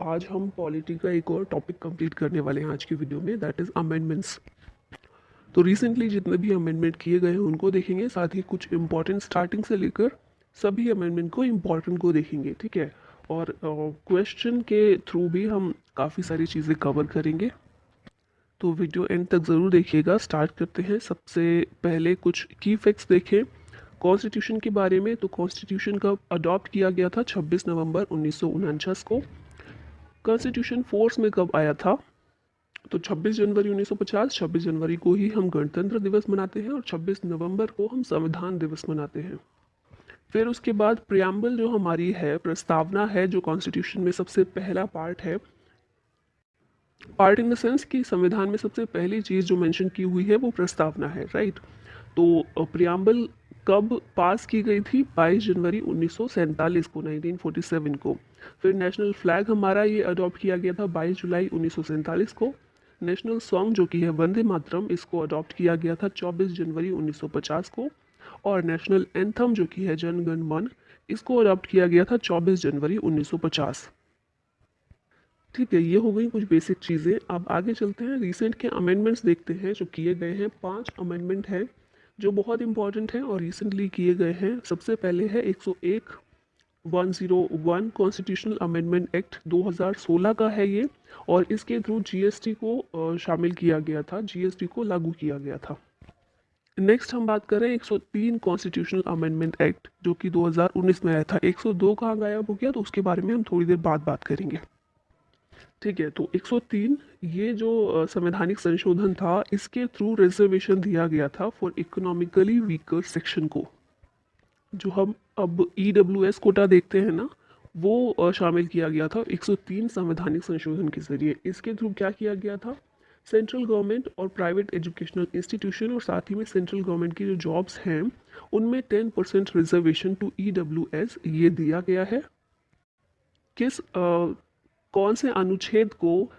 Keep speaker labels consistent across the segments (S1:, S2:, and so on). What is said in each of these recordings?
S1: आज हम पॉलिटी का एक और टॉपिक कंप्लीट करने वाले हैं आज की वीडियो में, दैट इज़ अमेंडमेंट्स। तो रिसेंटली जितने भी अमेंडमेंट किए गए हैं उनको देखेंगे, साथ ही कुछ इंपॉर्टेंट स्टार्टिंग से लेकर सभी अमेंडमेंट को इम्पॉर्टेंट को देखेंगे, ठीक है। और क्वेश्चन के थ्रू भी हम काफ़ी सारी चीज़ें कवर करेंगे, तो वीडियो एंड तक ज़रूर देखिएगा। स्टार्ट करते हैं। सबसे पहले कुछ की फैक्ट्स देखें कॉन्स्टिट्यूशन के बारे में। तो कॉन्स्टिट्यूशन कब अडॉप्ट किया गया था? 26 नवंबर 1949 को। कॉन्स्टिट्यूशन फोर्स में कब आया था? तो 26 जनवरी 1950। 26 जनवरी को ही हम गणतंत्र दिवस मनाते हैं और 26 नवंबर को हम संविधान दिवस मनाते हैं। फिर उसके बाद प्रियम्बल जो हमारी है, प्रस्तावना है, जो कॉन्स्टिट्यूशन में सबसे पहला पार्ट है। पार्ट इन द सेंस कि संविधान में सबसे पहली चीज़ जो मेंशन की हुई है वो प्रस्तावना है, राइट। तो प्रियम्बल कब पास की गई थी? 22 जनवरी 1947 को, 1947 को। फिर नेशनल फ्लैग हमारा ये अडॉप्ट किया गया था 22 जुलाई 1947 को। नेशनल सॉन्ग जो कि है वंदे मातरम, इसको अडॉप्ट किया गया था 24 जनवरी 1950 को। और नेशनल एंथम जो कि है जन गण मन, इसको अडॉप्ट किया गया था 24 जनवरी 1950। ठीक है, ये हो गई कुछ बेसिक चीज़ें। अब आगे चलते हैं, रिसेंट के अमेंडमेंट्स देखते हैं जो किए गए हैं। 5 अमेंडमेंट हैं जो बहुत इंपॉर्टेंट हैं और रिसेंटली किए गए हैं। सबसे पहले है 101 101 कॉन्स्टिट्यूशनल अमेंडमेंट एक्ट 2016 का है ये, और इसके थ्रू जीएसटी को शामिल किया गया था, जीएसटी को लागू किया गया था। नेक्स्ट हम बात करें 103 कॉन्स्टिट्यूशनल अमेंडमेंट एक्ट जो कि 2019 में आया था। 102 कहाँ गायब हो गया, तो उसके बारे में हम थोड़ी देर बाद बात करेंगे। ठीक है, तो 103 ये जो संवैधानिक संशोधन था, इसके थ्रू रिजर्वेशन दिया गया था फॉर इकोनॉमिकली वीकर सेक्शन को। जो हम अब EWS कोटा देखते हैं ना, वो शामिल किया गया था 103 संवैधानिक संशोधन के जरिए। इसके थ्रू क्या किया गया था? सेंट्रल गवर्नमेंट और प्राइवेट एजुकेशनल इंस्टीट्यूशन और साथ ही में सेंट्रल गवर्नमेंट की जो जॉब्स हैं उनमें 10% रिजर्वेशन टू EWS ये दिया गया है। किस कौन से अनुच्छेद को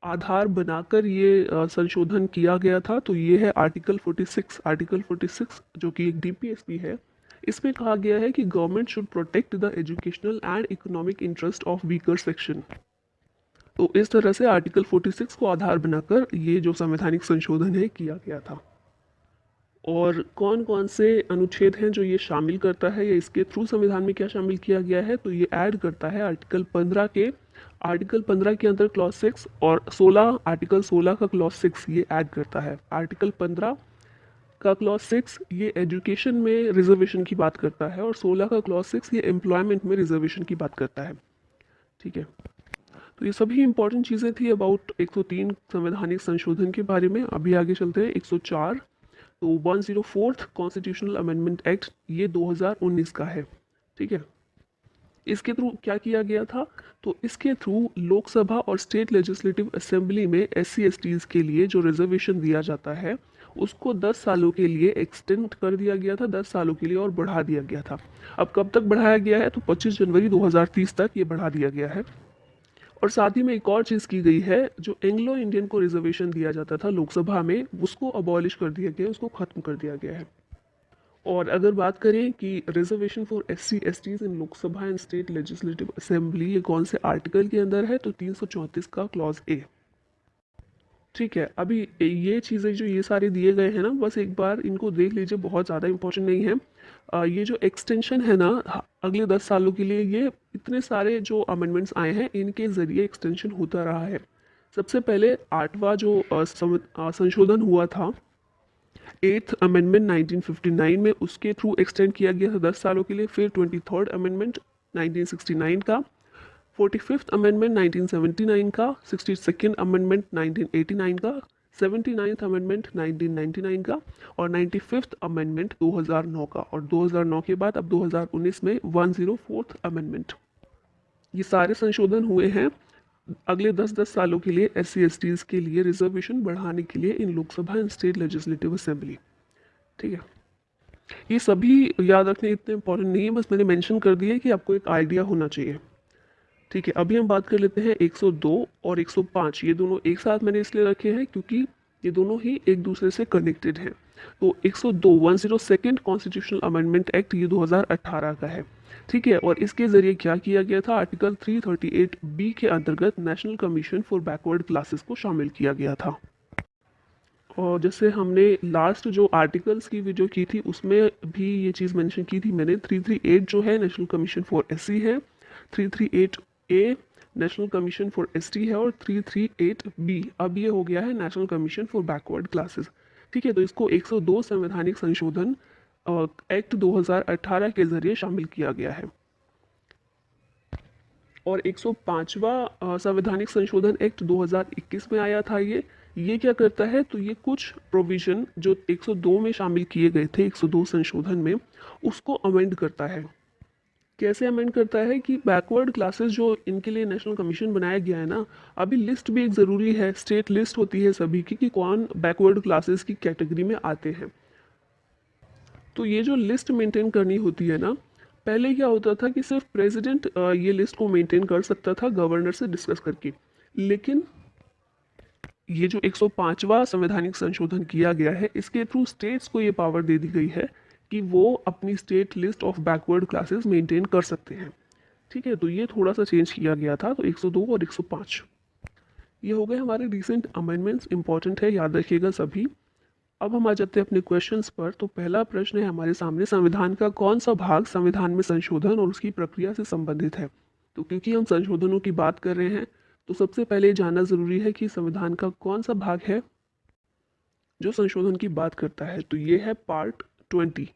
S1: आधार बनाकर ये संशोधन किया गया था? तो ये है आर्टिकल 46। आर्टिकल 46 जो कि एक DPSP है, इसमें कहा गया है कि government should protect the educational and economic interest of weaker section. तो इस तरह से आर्टिकल 46 को आधार बनाकर ये जो संवैधानिक संशोधन है किया गया था। और कौन कौन से अनुच्छेद हैं जो ये शामिल करता है या इसके थ्रू संविधान में क्या शामिल किया गया है? तो ये ऐड करता है आर्टिकल 15 के, आर्टिकल 15 के अंदर क्लॉज 6 और 16, आर्टिकल 16 का क्लॉज 6 ये ऐड करता है। आर्टिकल 15 का क्लॉज 6 ये एजुकेशन में रिजर्वेशन की बात करता है और 16 का क्लॉज 6 ये एम्प्लॉयमेंट में रिजर्वेशन की बात करता है। ठीक है, तो ये सभी इंपॉर्टेंट चीज़ें थी अबाउट 103 संवैधानिक संशोधन के बारे में। अभी आगे चलते हैं 104। तो 104th कॉन्स्टिट्यूशनल अमेंडमेंट एक्ट ये 2019 का है। ठीक है, इसके थ्रू क्या किया गया था? तो इसके थ्रू लोकसभा और स्टेट लेजिस्लेटिव असेंबली में SC/STs के लिए जो रिजर्वेशन दिया जाता है उसको 10 सालों के लिए एक्सटेंड कर दिया गया था, 10 सालों के लिए और बढ़ा दिया गया था। अब कब तक बढ़ाया गया है? तो 25 जनवरी 2030 तक ये बढ़ा दिया गया है। और साथ ही में एक और चीज़ की गई है, जो एंग्लो इंडियन को रिजर्वेशन दिया जाता था लोकसभा में, उसको अबॉलिश कर दिया गया, उसको ख़त्म कर दिया गया है। और अगर बात करें कि reservation for SC/STs in Lok Sabha and state legislative assembly ये कौन से आर्टिकल के अंदर है, तो 334 का क्लॉज A। ठीक है, अभी ये चीज़ें जो ये सारे दिए गए हैं ना, बस एक बार इनको देख लीजिए, बहुत ज़्यादा इंपॉर्टेंट नहीं है। ये जो एक्सटेंशन है ना अगले 10 सालों के लिए, ये इतने सारे जो अमेंडमेंट्स आए हैं इनके ज़रिए एक्सटेंशन होता रहा है। सबसे पहले 8वां जो संशोधन हुआ था, 8th अमेंडमेंट 1959 में, उसके थ्रू एक्सटेंड किया गया था 10 सालों के लिए। फिर 23rd अमेंडमेंट 1969 का, 45th अमेंडमेंट 1979 का, 62nd अमेंडमेंट 1989 का, 79th अमेंडमेंट 1999 का और 95th अमेंडमेंट 2009 का। और 2009 के बाद अब 2019 में 104th अमेंडमेंट। ये सारे संशोधन हुए हैं अगले 10-10 सालों के लिए SC/STs के लिए रिजर्वेशन बढ़ाने के लिए इन Lok Sabha and state legislative assembly. ठीक है, ये सभी याद रखने इतने इंपॉर्टेंट नहीं है, बस मैंने मेंशन कर दिया है कि आपको एक आइडिया होना चाहिए। ठीक है, अभी हम बात कर लेते हैं 102 और 105। ये दोनों एक साथ मैंने इसलिए रखे हैं क्योंकि ये दोनों ही एक दूसरे से कनेक्टेड हैं। तो 102 102nd कॉन्स्टिट्यूशनल अमेंडमेंट एक्ट ये 2018 का है। ठीक है, और इसके ज़रिए क्या किया गया था, आर्टिकल 338 बी के अंतर्गत national commission for backward classes को शामिल किया गया था। और जैसे हमने लास्ट जो आर्टिकल्स की वीडियो की थी उसमें भी ये चीज़ मेंशन की थी मैंने, 338 जो है नेशनल कमीशन फॉर एससी है, 338 ए नेशनल कमीशन फॉर एसटी है, और 338 बी अब ये हो गया है national commission for backward classes. ठीक है, तो इसको 102 संवैधानिक संशोधन एक्ट 2018 के जरिए शामिल किया गया है। और 105वां संवैधानिक संशोधन एक्ट 2021 में आया था। ये क्या करता है, तो ये कुछ प्रोविजन जो 102 में शामिल किए गए थे, 102 संशोधन में, उसको अमेंड करता है। कैसे अमेंड करता है कि बैकवर्ड क्लासेस जो इनके लिए नेशनल कमीशन बनाया गया है ना, अभी लिस्ट भी एक ज़रूरी है, स्टेट लिस्ट होती है सभी की कि कौन बैकवर्ड क्लासेस की कैटेगरी में आते हैं। तो ये जो लिस्ट मेंटेन करनी होती है ना, पहले क्या होता था कि सिर्फ प्रेसिडेंट ये लिस्ट को मेंटेन कर सकता था गवर्नर से डिस्कस करके, लेकिन ये जो 105वां संवैधानिक संशोधन किया गया है, इसके थ्रू स्टेट्स को ये पावर दे दी गई है कि वो अपनी state list of backward classes maintain कर सकते हैं। ठीक है, तो ये थोड़ा सा चेंज किया गया था, तो 102 और 105 ये हो गए हमारे रिसेंट अमेंडमेंट्स, इंपॉर्टेंट है, याद रखिएगा सभी। अब हम आ जाते हैं अपने क्वेश्चंस पर। तो पहला प्रश्न है हमारे सामने, संविधान का कौन सा भाग संविधान में संशोधन और उसकी प्रक्रिया से संबंधित है। तो क्योंकि हम संशोधनों की बात कर रहे हैं, तो सबसे पहले जानना जरूरी है कि संविधान का कौन सा भाग है जो संशोधन की बात करता है। तो ये है पार्ट 20,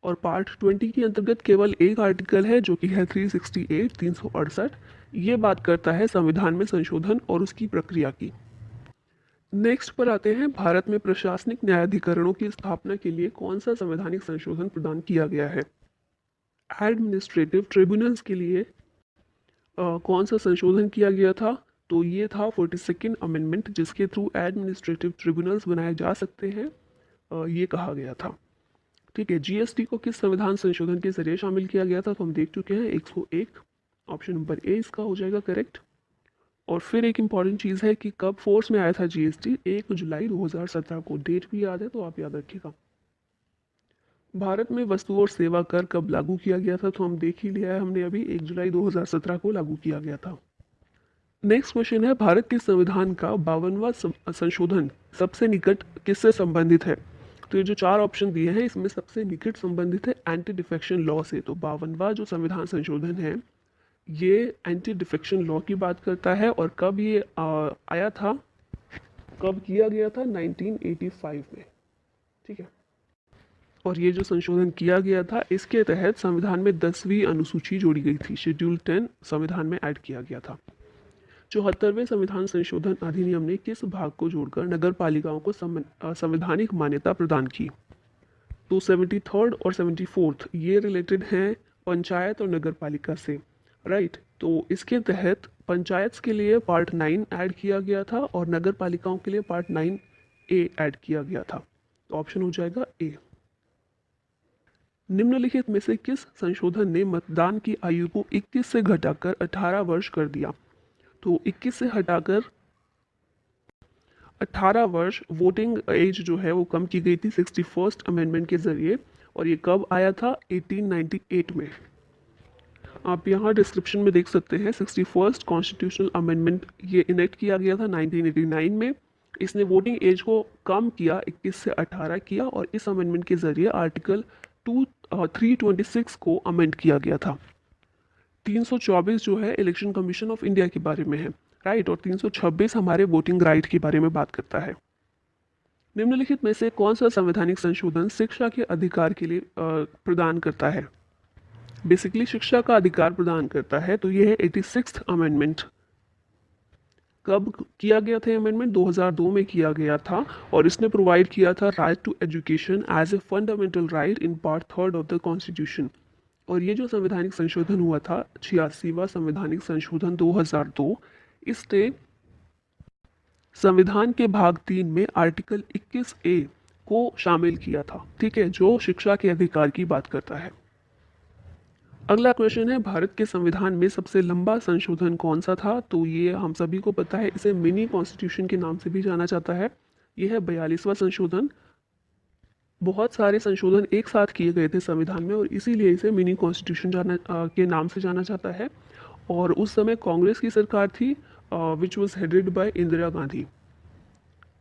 S1: और पार्ट 20 के अंतर्गत केवल एक आर्टिकल है जो कि है 368, 368। ये बात करता है संविधान में संशोधन और उसकी प्रक्रिया की। नेक्स्ट पर आते हैं, भारत में प्रशासनिक न्यायाधिकरणों की स्थापना के लिए कौन सा संवैधानिक संशोधन प्रदान किया गया है। एडमिनिस्ट्रेटिव ट्रिब्यूनल्स के लिए कौन सा संशोधन किया गया था, तो ये था 42nd अमेंडमेंट, जिसके थ्रू एडमिनिस्ट्रेटिव ट्रिब्यूनल्स बनाए जा सकते हैं, ये कहा गया था। ठीक है, जीएसटी को किस संविधान संशोधन के जरिए शामिल किया गया था, तो हम देख चुके हैं 101, ऑप्शन नंबर ए इसका हो जाएगा करेक्ट। और फिर एक इम्पॉर्टेंट चीज़ है कि कब फोर्स में आया था जीएसटी, 1 जुलाई 2017 को, डेट भी याद है तो आप याद रखिएगा। भारत में वस्तु और सेवा कर कब लागू किया गया था, तो हम देख ही लिया है हमने अभी, 1 जुलाई 2017 को लागू किया गया था। नेक्स्ट क्वेश्चन है, भारत के संविधान का 52वां संशोधन सबसे निकट किससे संबंधित है। तो ये जो 4 ऑप्शन दिए हैं इसमें सबसे निकट संबंधित है एंटी डिफेक्शन लॉ से। तो 52वां जो संविधान संशोधन है ये एंटी डिफेक्शन लॉ की बात करता है, और कब ये आया था, कब किया गया था, 1985 में। ठीक है, और ये जो संशोधन किया गया था इसके तहत संविधान में 10वीं अनुसूची जोड़ी गई थी, शेड्यूल 10 संविधान में ऐड किया गया था। 74वें संविधान संशोधन अधिनियम ने किस भाग को जोड़कर नगर पालिकाओं को संवैधानिक मान्यता प्रदान की। तो 73rd और 74th ये रिलेटेड हैं पंचायत और नगर पालिका से, राइट। तो इसके तहत पंचायत के लिए पार्ट 9 ऐड किया गया था और नगर पालिकाओं के लिए पार्ट 9A ऐड किया गया था। तो ऑप्शन हो जाएगा ए। निम्नलिखित में से किस संशोधन ने मतदान की आयु को 21 से घटाकर 18 वर्ष कर दिया। तो 21 से हटाकर 18 वर्ष वोटिंग एज जो है वो कम की गई थी 61st अमेंडमेंट के जरिए, और ये कब आया था, 1898 में। आप यहाँ डिस्क्रिप्शन में देख सकते हैं 61st कॉन्स्टिट्यूशनल अमेंडमेंट ये इनेक्ट किया गया था 1989 में। इसने वोटिंग एज को कम किया, 21 से 18 किया, और इस अमेंडमेंट के जरिए आर्टिकल 326 को अमेंड किया गया था। 324 जो है इलेक्शन कमीशन ऑफ इंडिया के बारे में है, राइट, और 326 हमारे वोटिंग राइट के बारे में बात करता है। निम्नलिखित में से कौन सा संवैधानिक संशोधन शिक्षा के अधिकार के लिए प्रदान करता है। बेसिकली शिक्षा का अधिकार प्रदान करता है, तो ये है 86th अमेंडमेंट। कब किया गया था अमेंडमेंट, 2002 में किया गया था, और इसने प्रोवाइड किया था right to education as a fundamental right in part 3rd of the constitution. और ये जो संवैधानिक संशोधन हुआ था, 86वां संवैधानिक संशोधन 2002, इसने संविधान के भाग 3 में आर्टिकल 21A को शामिल किया था, ठीक है, जो शिक्षा के अधिकार की बात करता है। अगला क्वेश्चन है, भारत के संविधान में सबसे लंबा संशोधन कौन सा था। तो ये हम सभी को पता है, इसे मिनी कॉन्स्टिट्यूशन के नाम से भी जाना जाता है। यह है 42वां संशोधन। बहुत सारे संशोधन एक साथ किए गए थे संविधान में और इसीलिए इसे मिनी कॉन्स्टिट्यूशन के नाम से जाना जाता है। और उस समय कांग्रेस की सरकार थी which was headed by Indira Gandhi.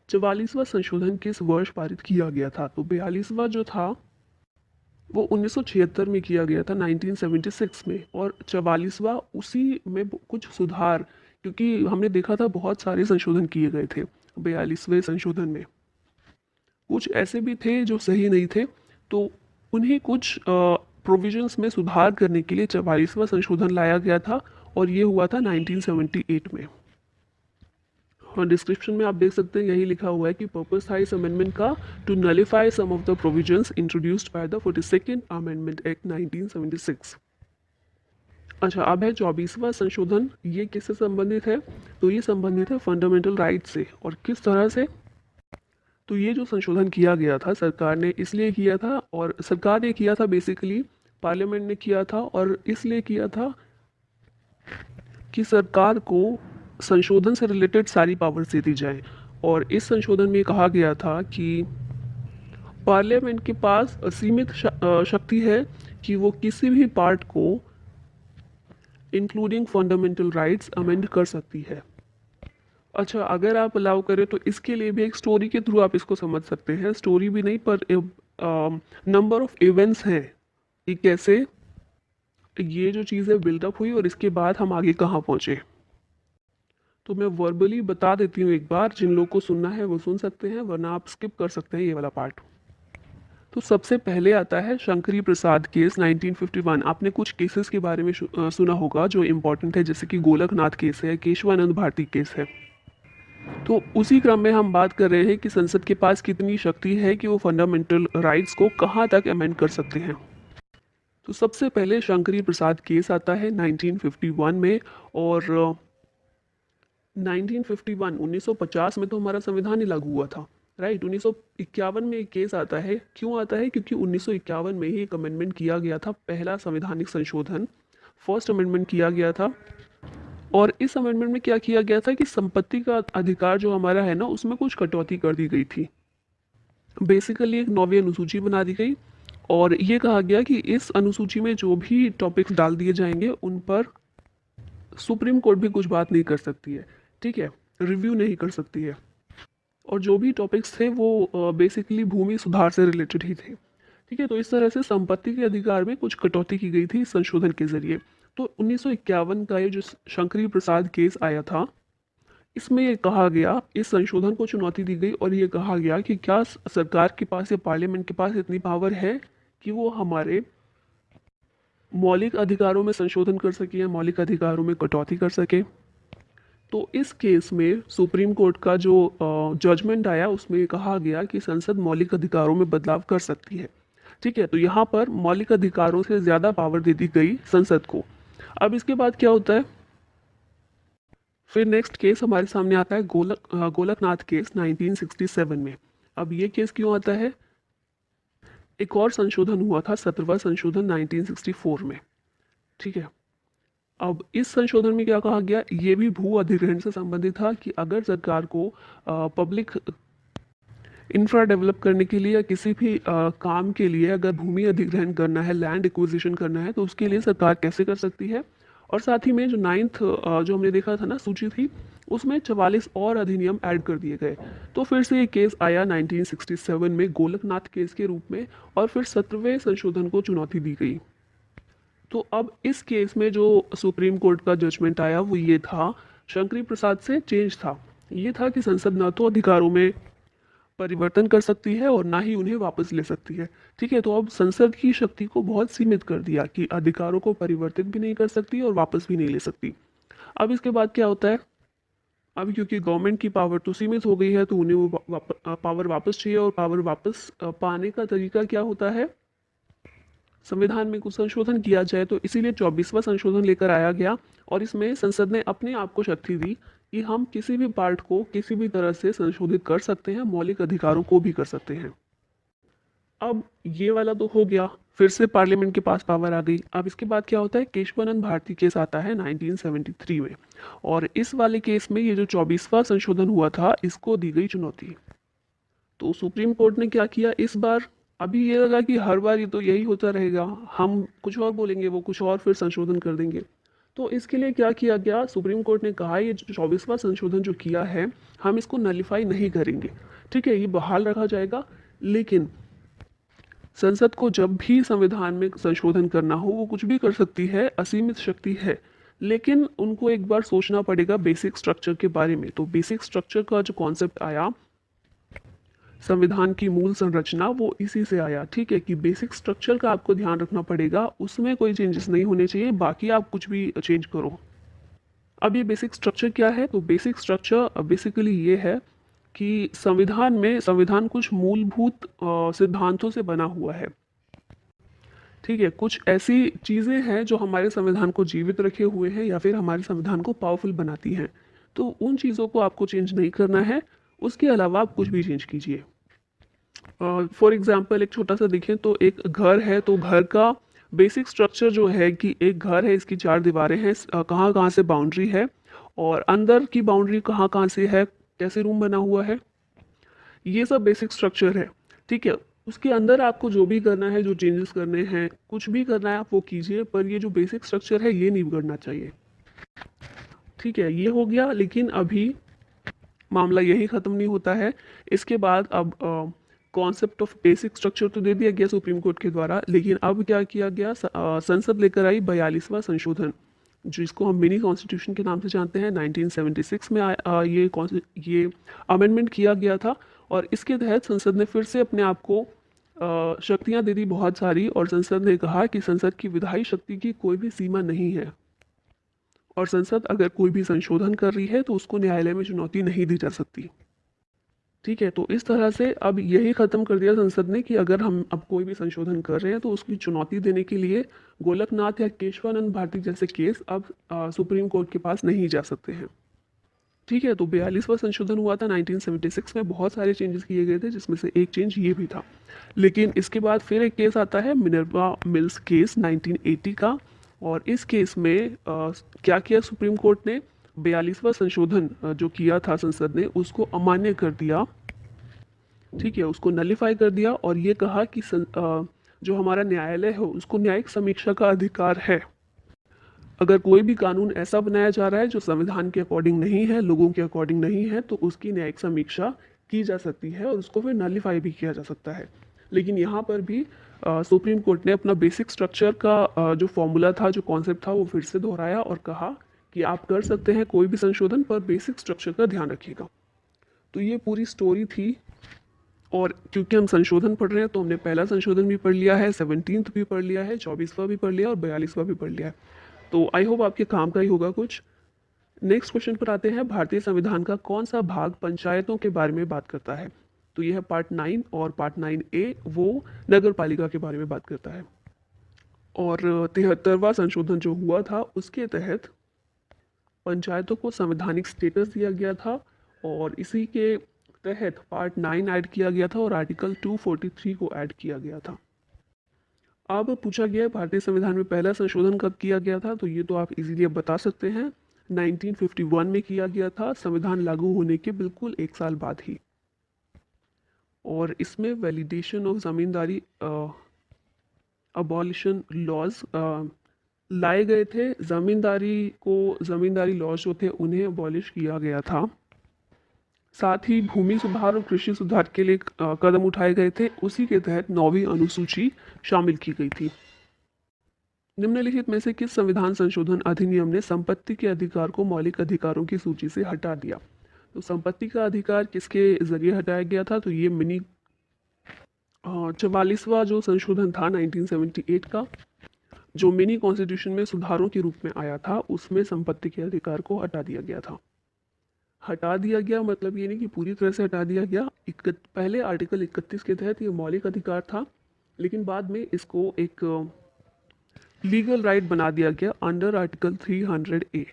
S1: 44वां संशोधन किस वर्ष पारित किया गया था? तो 42वां जो था वो 1976 में किया गया था, 1976 में। और 44वां उसी में कुछ सुधार, क्योंकि हमने देखा था बहुत सारे संशोधन किए गए थे 42वें संशोधन में। कुछ ऐसे भी थे जो सही नहीं थे, तो उन्हें कुछ प्रोविजंस में सुधार करने के लिए 44वां संशोधन लाया गया था और ये हुआ था 1978 में। और डिस्क्रिप्शन में आप देख सकते हैं यही लिखा हुआ है कि पर्पस था इस अमेंडमेंट का to nullify some of the provisions introduced by the 42nd amendment act 1976। अच्छा, अब है 24वां संशोधन। ये किससे संबंधित है? तो ये संबंधित है फंडामेंटल राइट से। और किस तरह से? तो ये जो संशोधन किया गया था सरकार ने इसलिए किया था, और सरकार ने किया था बेसिकली, पार्लियामेंट ने किया था, और इसलिए किया था कि सरकार को संशोधन से रिलेटेड सारी पावर्स दे दी जाए। और इस संशोधन में कहा गया था कि पार्लियामेंट के पास असीमित शक्ति है कि वो किसी भी पार्ट को इंक्लूडिंग फंडामेंटल राइट्स अमेंड कर सकती है। अच्छा, अगर आप अलाउ करें तो इसके लिए भी एक स्टोरी के थ्रू आप इसको समझ सकते हैं। स्टोरी भी नहीं पर नंबर ऑफ इवेंट्स हैं कि कैसे ये जो चीज़ें बिल्डअप हुई और इसके बाद हम आगे कहाँ पहुँचे। तो मैं वर्बली बता देती हूँ एक बार, जिन लोगों को सुनना है वो सुन सकते हैं, वरना आप स्किप कर सकते हैं ये वाला पार्ट। तो सबसे पहले आता है शंकरी प्रसाद केस 1951। आपने कुछ केसेस के बारे में सुना होगा जो इम्पोर्टेंट है, जैसे कि गोलकनाथ केस है, केशवानंद भारती केस है। तो उसी क्रम में हम बात कर रहे हैं कि संसद के पास कितनी शक्ति है कि वो फंडामेंटल राइट्स को कहाँ तक अमेंड कर सकते हैं। तो सबसे पहले शंकरी प्रसाद केस आता है 1951 में। और 1951 1950 में तो हमारा संविधान ही लागू हुआ था, राइट। 1951 में एक केस आता है। क्यों आता है? क्योंकि 1951 में ही एक अमेंडमेंट किया गया था, पहला संवैधानिक संशोधन, फर्स्ट अमेंडमेंट किया गया था। और इस अमेंडमेंट में क्या किया गया था कि संपत्ति का अधिकार जो हमारा है ना, उसमें कुछ कटौती कर दी गई थी। बेसिकली एक 9वीं अनुसूची बना दी गई और ये कहा गया कि इस अनुसूची में जो भी टॉपिक्स डाल दिए जाएंगे उन पर सुप्रीम कोर्ट भी कुछ बात नहीं कर सकती है, ठीक है, रिव्यू नहीं कर सकती है। और जो भी टॉपिक्स थे वो बेसिकली भूमि सुधार से रिलेटेड ही थे, ठीक है। तो इस तरह से संपत्ति के अधिकार में कुछ कटौती की गई थी इस संशोधन के जरिए। तो 1951 का ये जो शंकरी प्रसाद केस आया था, इसमें ये कहा गया, इस संशोधन को चुनौती दी गई और ये कहा गया कि क्या सरकार के पास या पार्लियामेंट के पास इतनी पावर है कि वो हमारे मौलिक अधिकारों में संशोधन कर सके या मौलिक अधिकारों में कटौती कर सके। तो इस केस में सुप्रीम कोर्ट का जो जजमेंट आया उसमें कहा गया कि संसद मौलिक अधिकारों में बदलाव कर सकती है, ठीक है। तो यहाँ पर मौलिक अधिकारों से ज़्यादा पावर दे दी गई संसद को। अब इसके बाद क्या होता है? फिर नेक्स्ट केस हमारे सामने आता है गोलकनाथ केस 1967 में। अब ये केस क्यों आता है? एक और संशोधन हुआ था, 17वां संशोधन 1964 में, ठीक है। अब इस संशोधन में क्या कहा गया? ये भी भू अधिग्रहण से संबंधित था कि अगर सरकार को पब्लिक इंफ्रा डेवलप करने के लिए या किसी भी काम के लिए अगर भूमि अधिग्रहण करना है, लैंड एक्विजिशन करना है, तो उसके लिए सरकार कैसे कर सकती है। और साथ ही में जो 9th जो हमने देखा था ना सूची थी, उसमें 44 और अधिनियम ऐड कर दिए गए। तो फिर से ये केस आया 1967 में गोलकनाथ केस के रूप में और फिर 17वें संशोधन को चुनौती दी गई। तो अब इस केस में जो सुप्रीम कोर्ट का जजमेंट आया वो ये था, शंकरी प्रसाद से चेंज था। ये था कि संसद न तो अधिकारों में परिवर्तन कर सकती है और ना ही उन्हें वापस ले सकती है, ठीक है। तो अब संसद की शक्ति को बहुत सीमित कर दिया कि अधिकारों को परिवर्तित भी नहीं कर सकती और वापस भी नहीं ले सकती। अब इसके बाद क्या होता है? अब क्योंकि गवर्नमेंट की पावर तो सीमित हो गई है, तो उन्हें वो पावर वापस चाहिए। और पावर वापस पाने का तरीका क्या होता है? संविधान में कुछ संशोधन किया जाए। तो इसीलिए 24वां संशोधन लेकर आया गया और इसमें संसद ने अपने आप को शक्ति दी कि हम किसी भी पार्ट को किसी भी तरह से संशोधित कर सकते हैं, मौलिक अधिकारों को भी कर सकते हैं। अब ये वाला तो हो गया, फिर से पार्लियामेंट के पास पावर आ गई। अब इसके बाद क्या होता है? केशवानंद भारती केस आता है 1973 में और इस वाले केस में ये जो 24वां संशोधन हुआ था इसको दी गई चुनौती। तो सुप्रीम कोर्ट ने क्या किया? इस बार अभी ये लगा कि हर बार ये तो यही होता रहेगा, हम कुछ और बोलेंगे, वो कुछ और फिर संशोधन कर देंगे। तो इसके लिए क्या किया गया, सुप्रीम कोर्ट ने कहा ये जो 24वां संशोधन जो किया है, हम इसको नलीफाई नहीं करेंगे। ठीक है, ये बहाल रखा जाएगा, लेकिन संसद को जब भी संविधान में संशोधन करना हो वो कुछ भी कर सकती है, असीमित शक्ति है। लेकिन उनको एक बार सोचना पड़ेगा बेसिक स्ट्रक्चर के बारे में। तो बेसिक स्ट्रक्चर का जो कॉन्सेप्ट आया, संविधान की मूल संरचना, वो इसी से आया। ठीक है, कि बेसिक स्ट्रक्चर का आपको ध्यान रखना पड़ेगा, उसमें कोई चेंजेस नहीं होने चाहिए, बाकी आप कुछ भी चेंज करो। अब ये बेसिक स्ट्रक्चर क्या है, तो बेसिक स्ट्रक्चर बेसिकली ये है कि संविधान कुछ मूलभूत सिद्धांतों से बना हुआ है। ठीक है, कुछ ऐसी चीज़ें हैं जो हमारे संविधान को जीवित रखे हुए हैं या फिर हमारे संविधान को पावरफुल बनाती हैं। तो उन चीज़ों को आपको चेंज नहीं करना है, उसके अलावा आप कुछ भी चेंज कीजिए। फॉर एग्जांपल एक छोटा सा देखें तो एक घर है, तो घर का बेसिक स्ट्रक्चर जो है कि एक घर है, इसकी चार दीवारें हैं, कहाँ कहाँ से बाउंड्री है और अंदर की बाउंड्री कहाँ कहाँ से है, कैसे रूम बना हुआ है, ये सब बेसिक स्ट्रक्चर है। ठीक है, उसके अंदर आपको जो भी करना है, जो चेंजेस करने हैं, कुछ भी करना है आप वो कीजिए, पर ये जो बेसिक स्ट्रक्चर है ये नहीं बिगड़ना चाहिए। ठीक है, ये हो गया, लेकिन अभी मामला यही ख़त्म नहीं होता है। इसके बाद अब कॉन्सेप्ट ऑफ बेसिक स्ट्रक्चर तो दे दिया गया सुप्रीम कोर्ट के द्वारा, लेकिन अब क्या किया गया, संसद लेकर आई 42वां संशोधन, जिसको हम मिनी कॉन्स्टिट्यूशन के नाम से जानते हैं। 1976 में ये अमेंडमेंट किया गया था और इसके तहत संसद ने फिर से अपने आप को शक्तियां दे दी बहुत सारी, और संसद ने कहा कि संसद की विधायी शक्ति की कोई भी सीमा नहीं है, और संसद अगर कोई भी संशोधन कर रही है तो उसको न्यायालय में चुनौती नहीं दी जा सकती। ठीक है, तो इस तरह से अब यही खत्म कर दिया संसद ने कि अगर हम अब कोई भी संशोधन कर रहे हैं तो उसकी चुनौती देने के लिए गोलकनाथ या केशवानंद भारती जैसे केस अब सुप्रीम कोर्ट के पास नहीं जा सकते हैं। ठीक है, तो 42वां संशोधन हुआ था 1976 में, बहुत सारे चेंजेस किए गए थे, जिसमें से एक चेंज ये भी था। लेकिन इसके बाद फिर एक केस आता है, मिनर्वा मिल्स केस 1980 का, और इस केस में क्या किया सुप्रीम कोर्ट ने, 42वां संशोधन जो किया था संसद ने, उसको अमान्य कर दिया। ठीक है, उसको नलीफाई कर दिया और ये कहा कि जो हमारा न्यायालय है उसको न्यायिक समीक्षा का अधिकार है। अगर कोई भी कानून ऐसा बनाया जा रहा है जो संविधान के अकॉर्डिंग नहीं है, लोगों के अकॉर्डिंग नहीं है, तो उसकी न्यायिक समीक्षा की जा सकती है और उसको फिर नलीफाई भी किया जा सकता है। लेकिन यहाँ पर भी सुप्रीम कोर्ट ने अपना बेसिक स्ट्रक्चर का जो फॉर्मूला था, जो कॉन्सेप्ट था, वो फिर से दोहराया और कहा कि आप कर सकते हैं कोई भी संशोधन, पर बेसिक स्ट्रक्चर का ध्यान रखिएगा। तो ये पूरी स्टोरी थी, और क्योंकि हम संशोधन पढ़ रहे हैं तो हमने पहला संशोधन भी पढ़ लिया है, 17th भी पढ़ लिया है, 24वां भी पढ़ लिया और 42वां भी पढ़ लिया है। तो आई होप आपके काम का ही होगा कुछ। नेक्स्ट क्वेश्चन पर आते हैं, भारतीय संविधान का कौन सा भाग पंचायतों के बारे में बात करता है। तो यह है पार्ट 9, और पार्ट 9A वो नगर पालिका के बारे में बात करता है। और 73वां संशोधन जो हुआ था उसके तहत पंचायतों को संवैधानिक स्टेटस दिया गया था, और इसी के तहत पार्ट 9 ऐड किया गया था और आर्टिकल 243 को ऐड किया गया था। अब पूछा गया है भारतीय संविधान में पहला संशोधन कब किया गया था, तो ये तो आप इजीली अब बता सकते हैं, 1951 में किया गया था, संविधान लागू होने के बिल्कुल एक साल बाद ही। और इसमें validation of zamindari abolition laws लाए गए थे। जमींदारी लॉज जो थे उन्हें अबॉलिश किया गया था। साथ ही भूमि सुधार और कृषि सुधार के लिए कदम उठाए गए थे। उसी के तहत 9वीं अनुसूची शामिल की गई थी। निम्नलिखित में से किस संविधान संशोधन अधिनियम ने संपत्ति के अधिकार को मौलिक अधिकारों की सूची से हटा दिया। तो संपत्ति का अधिकार किसके जरिए हटाया गया था, तो ये मिनी 44वां जो संशोधन था 1978 का, जो मिनी कॉन्स्टिट्यूशन में सुधारों के रूप में आया था, उसमें संपत्ति के अधिकार को हटा दिया गया था। हटा दिया गया मतलब ये नहीं कि पूरी तरह से हटा दिया गया। पहले आर्टिकल 31 के तहत ये मौलिक अधिकार था, लेकिन बाद में इसको एक लीगल राइट बना दिया गया अंडर आर्टिकल 300A।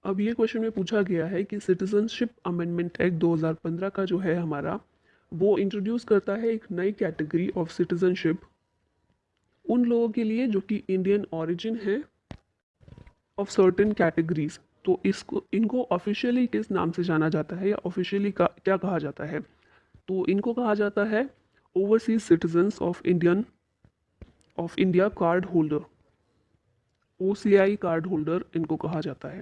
S1: अब ये क्वेश्चन में पूछा गया है कि सिटीजनशिप अमेंडमेंट एक्ट 2015 का जो है हमारा, वो इंट्रोड्यूस करता है एक नई कैटेगरी ऑफ सिटीजनशिप उन लोगों के लिए जो कि इंडियन ऑरिजिन है ऑफ सर्टेन कैटेगरीज। तो इनको ऑफिशियली किस नाम से जाना जाता है या ऑफिशियली क्या कहा जाता है, तो इनको कहा जाता है overseas citizens of India card holder, OCI card holder इनको कहा जाता है।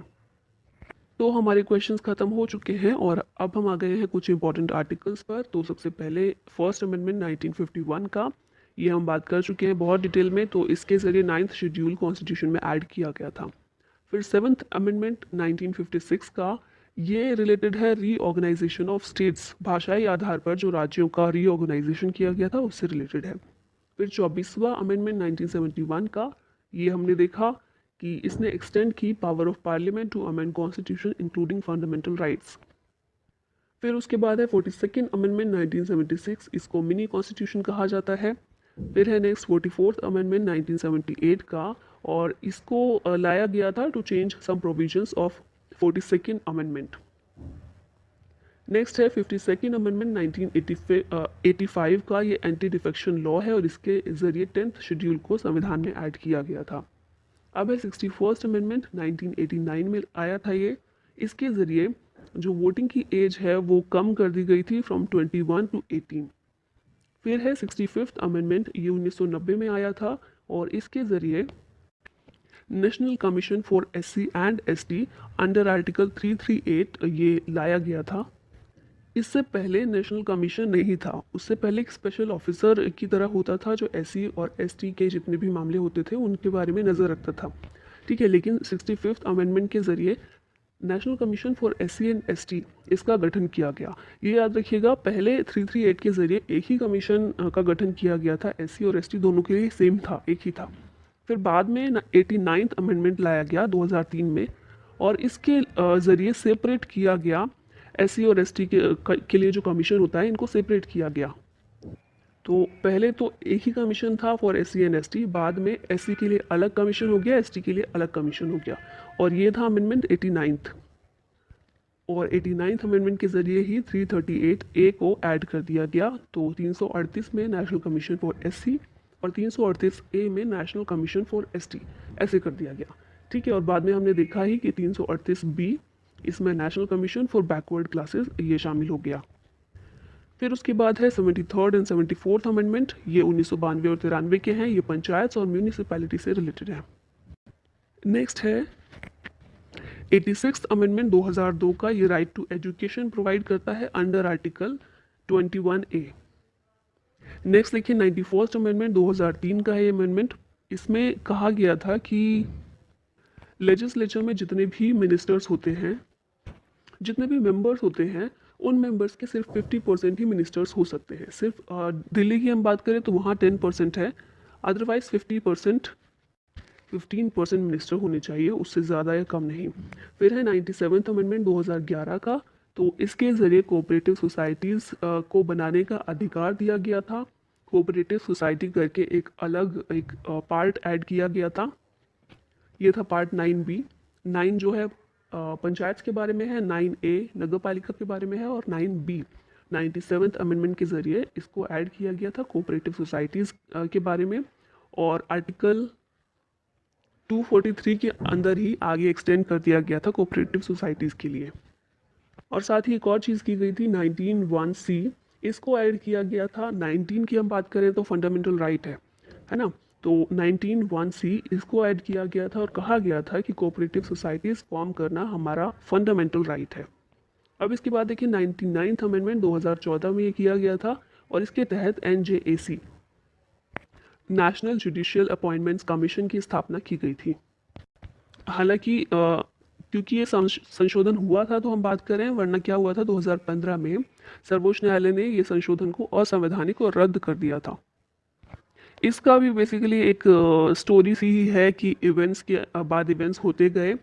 S1: तो हमारे क्वेश्चंस खत्म हो चुके हैं और अब हम आ गए हैं कुछ इंपॉर्टेंट आर्टिकल्स पर। तो सबसे पहले फर्स्ट अमेंडमेंट 1951 का, ये हम बात कर चुके हैं बहुत डिटेल में। तो इसके ज़रिए 9th शेड्यूल कॉन्स्टिट्यूशन में ऐड किया गया था। फिर 7th अमेंडमेंट 1956 का, ये रिलेटेड है रीऑर्गेनाइजेशन ऑफ स्टेट्स, भाषाई आधार पर जो राज्यों का रीऑर्गेनाइजेशन किया गया था उससे रिलेटेड है। फिर 24वां अमेंडमेंट 1971 का, ये हमने देखा कि इसने एक्सटेंड की power of parliament to amend constitution including fundamental rights. फिर उसके बाद है 42nd अमेंडमेंट 1976, इसको मिनी कॉन्स्टिट्यूशन कहा जाता है। फिर है नेक्स्ट 44th अमेंडमेंट 1978 का, और इसको लाया गया था to change some provisions of 42nd amendment. Next है 52nd अमेंडमेंट 1985 का, ये एंटी डिफेक्शन लॉ है और इसके ज़रिए 10th शेड्यूल को संविधान में ऐड किया गया था। अब है 61st अमेंडमेंट 1989 में आया था ये, इसके ज़रिए जो वोटिंग की एज है वो कम कर दी गई थी फ्रॉम 21 टू 18। फिर है 65th अमेंडमेंट, ये 1990 में आया था और इसके ज़रिए national commission for SC and ST under article 338 ये लाया गया था। इससे पहले नेशनल कमीशन नहीं था, उससे पहले एक स्पेशल ऑफिसर की तरह होता था जो SC और ST के जितने भी मामले होते थे उनके बारे में नज़र रखता था, ठीक है। लेकिन 65th अमेंडमेंट के ज़रिए national commission for SC and ST इसका गठन किया गया। ये याद रखिएगा, पहले 338 के ज़रिए एक ही कमीशन का गठन किया गया था, SC और ST दोनों के लिए सेम था, एक ही था। फिर बाद में 89th अमेंडमेंट लाया गया 2003 में, और इसके ज़रिए सेपरेट किया गया SC और ST के लिए जो कमीशन होता है इनको सेपरेट किया गया। तो पहले तो एक ही कमीशन था फॉर SC एंड ST, बाद में SC के लिए अलग कमीशन हो गया, ST के लिए अलग कमीशन हो गया, और ये था अमेंडमेंट 89th। और 89th अमेंडमेंट के ज़रिए ही 338A को ऐड कर दिया गया। तो 338 में नेशनल कमीशन फॉर SC और 338A में नेशनल कमीशन फॉर ST ऐसे कर दिया गया, ठीक है। और बाद में हमने देखा ही कि 338B, इसमें national commission for backward classes ये शामिल हो गया। फिर उसके बाद है 73rd एंड 74th अमेंडमेंट, ये 1992 और 93 के हैं, ये पंचायत और म्यूनिसिपैलिटी से रिलेटेड है। नेक्स्ट है 86th अमेंडमेंट 2002 का, ये राइट टू एजुकेशन प्रोवाइड करता है अंडर आर्टिकल 21A। नेक्स्ट देखिए 91st अमेंडमेंट 2003 का है ये अमेंडमेंट, इसमें कहा गया था कि लेजिस्लेचर में जितने भी मिनिस्टर्स होते हैं, जितने भी मेंबर्स होते हैं, उन मेंबर्स के सिर्फ 50% ही मिनिस्टर्स हो सकते हैं। सिर्फ दिल्ली की हम बात करें तो वहाँ 10% है, अदरवाइज 15% मिनिस्टर होने चाहिए, उससे ज़्यादा या कम नहीं। फिर है 97th अमेंडमेंट 2011 का, तो इसके ज़रिए कोऑपरेटिव सोसाइटीज़ को बनाने का अधिकार दिया गया था। कोऑपरेटिव सोसाइटी करके एक अलग एक पार्ट ऐड किया गया था, ये था पार्ट 9B। 9 जो है पंचायत के बारे में है, 9A नगर पालिका के बारे में है, और 9B 97th अमेंडमेंट के ज़रिए इसको ऐड किया गया था कोऑपरेटिव सोसाइटीज़ के बारे में, और आर्टिकल 243 के अंदर ही आगे एक्सटेंड कर दिया गया था कोऑपरेटिव सोसाइटीज़ के लिए। और साथ ही एक और चीज़ की गई थी 19(1)(c), इसको ऐड किया गया था। 19 की हम बात करें तो फंडामेंटल राइट है ना, तो 19(1)(c) इसको ऐड किया गया था और कहा गया था कि कोऑपरेटिव सोसाइटीज़ फॉर्म करना हमारा फंडामेंटल राइट है। अब इसके बाद देखिए 99th अमेंडमेंट 2014 में ये किया गया था, और इसके तहत NJAC national judicial appointments commission की स्थापना की गई थी। हालांकि क्योंकि ये संशोधन हुआ था तो हम बात करें, वरना क्या हुआ था 2015 में सर्वोच्च न्यायालय ने ये संशोधन को असंवैधानिक और रद्द कर दिया था। इसका भी बेसिकली एक स्टोरी सी ही है कि इवेंट्स के बाद इवेंट्स होते गए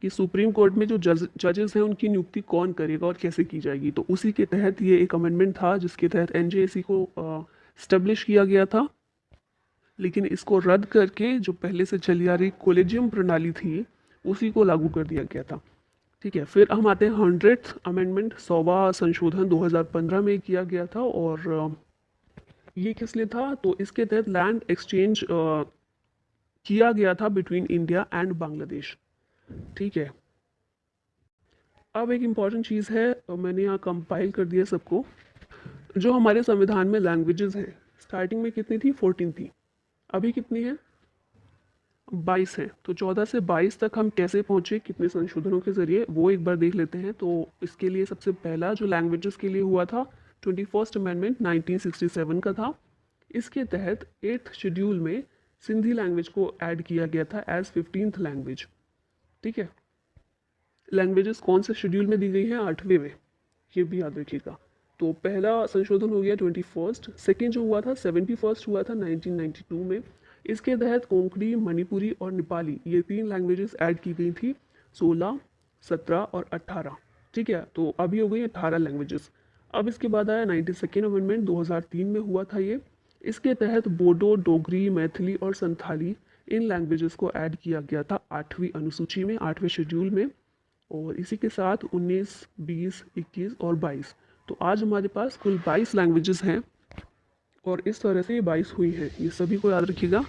S1: कि सुप्रीम कोर्ट में जो जजेस हैं उनकी नियुक्ति कौन करेगा और कैसे की जाएगी। तो उसी के तहत ये एक अमेंडमेंट था जिसके तहत NJAC को स्टेब्लिश किया गया था, लेकिन इसको रद्द करके जो पहले से चली आ रही कोलेजियम प्रणाली थी उसी को लागू कर दिया गया था, ठीक है। फिर हम आते हैं 100th अमेंडमेंट, 100वां संशोधन 2015 में किया गया था, और ये किस लिए था, तो इसके तहत लैंड एक्सचेंज किया गया था बिटवीन इंडिया एंड बांग्लादेश, ठीक है। अब एक इम्पॉर्टेंट चीज़ है, मैंने यहाँ कंपाइल कर दिया सबको। जो हमारे संविधान में लैंग्वेजेस हैं, स्टार्टिंग में कितनी थी? 14 थी। अभी कितनी है? 22 है। तो 14 से 22 तक हम कैसे पहुँचे, कितने संशोधनों के ज़रिए, वो एक बार देख लेते हैं। तो इसके लिए सबसे पहला जो लैंग्वेजेस के लिए हुआ था, 21st अमेंडमेंट 1967 का था। इसके तहत 8th शेड्यूल में सिंधी लैंग्वेज को ऐड किया गया था एज 15th लैंग्वेज। ठीक है। लैंग्वेजेस कौन से शेड्यूल में दी गई हैं? 8वें में, ये भी याद रखिएगा। तो पहला संशोधन हो गया 21st, सेकेंड जो हुआ था 71st हुआ था 1992 में। इसके तहत कोंकणी, मणिपुरी और नेपाली, ये 3 लैंग्वेजेस ऐड की गई थी, 16, 17 और 18। ठीक है, तो अभी हो गई 18 लैंग्वेजेस। अब इसके बाद आया 92nd अमेंडमेंट, 2003 में हुआ था ये। इसके तहत बोडो, डोगरी, मैथिली और संथाली, इन लैंग्वेजेस को ऐड किया गया था 8वीं अनुसूची में, 8वें शेड्यूल में। और इसी के साथ 19, 20, 21 और 22, तो आज हमारे पास कुल 22 लैंग्वेजेस हैं। और इस तरह से ये 22 हुई हैं, ये सभी को याद रखिएगा।